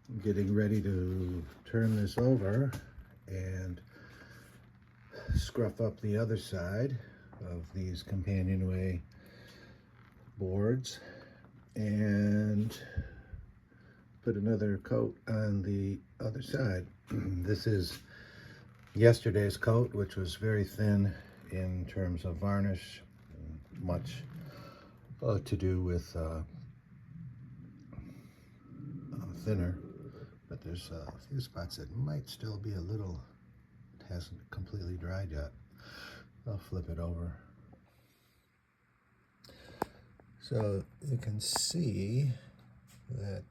I'm getting ready to turn this over and scruff up the other side of these Companionway boards and put another coat on the other side. This is yesterday's coat, which was very thin in terms of varnish, much to do with thinner, but there's a few spots that might still be a little, it hasn't completely dried yet. I'll flip it over. So you can see that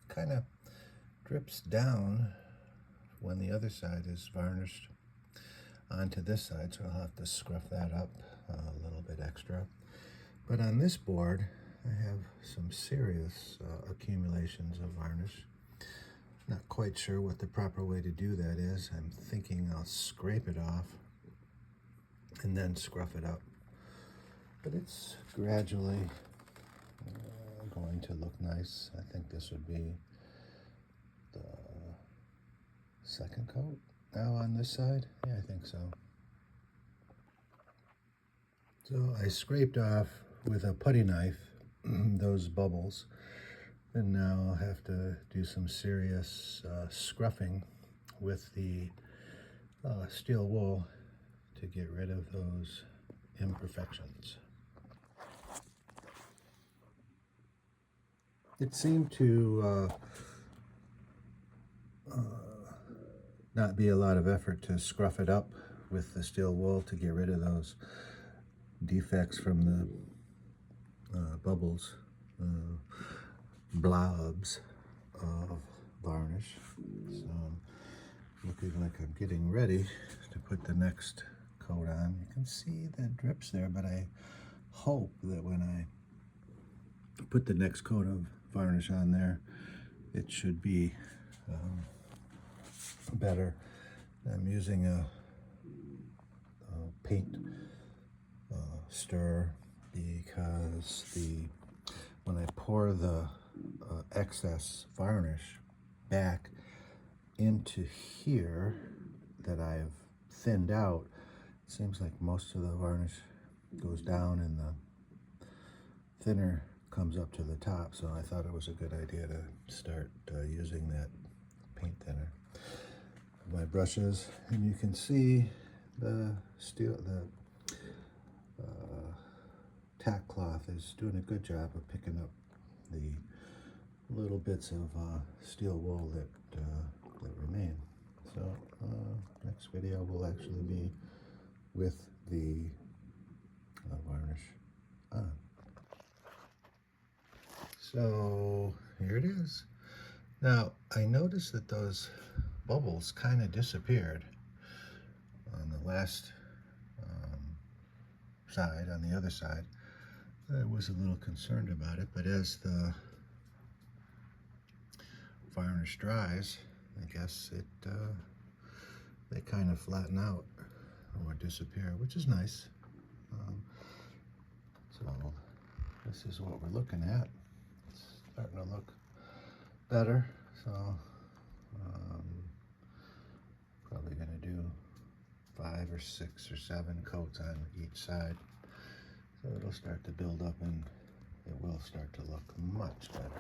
kind of drips down when the other side is varnished onto this side, so I'll have to scruff that up a little bit extra. But on this board, I have some serious accumulations of varnish. Not quite sure what the proper way to do that is. I'm thinking I'll scrape it off and then scruff it up. But it's gradually going to look nice. I think this would be the second coat now on this side. Yeah, I think so. So I scraped off with a putty knife those bubbles, and now I'll have to do some serious scruffing with the steel wool to get rid of those imperfections. It seemed to not be a lot of effort to scruff it up with the steel wool to get rid of those defects from the bubbles, blobs of varnish. So looking like I'm getting ready to put the next coat on. You can see the drips there, but I hope that when I put the next coat of varnish on there, it should be better. I'm using a paint stir because when I pour the excess varnish back into here that I've thinned out, it seems like most of the varnish goes down and the thinner comes up to the top, so I thought it was a good idea to start using that paint thinner. My brushes, and you can see the tack cloth is doing a good job of picking up the little bits of steel wool that remain. So next video will actually be with the varnish on. So here it is. Now I noticed that those bubbles kind of disappeared on the last side, on the other side. I was a little concerned about it, but as the varnish dries, I guess they kind of flatten out or disappear, which is nice. So this is what we're looking at. It's starting to look better. So probably going to do 5 or 6 or 7 coats on each side. So it'll start to build up and it will start to look much better.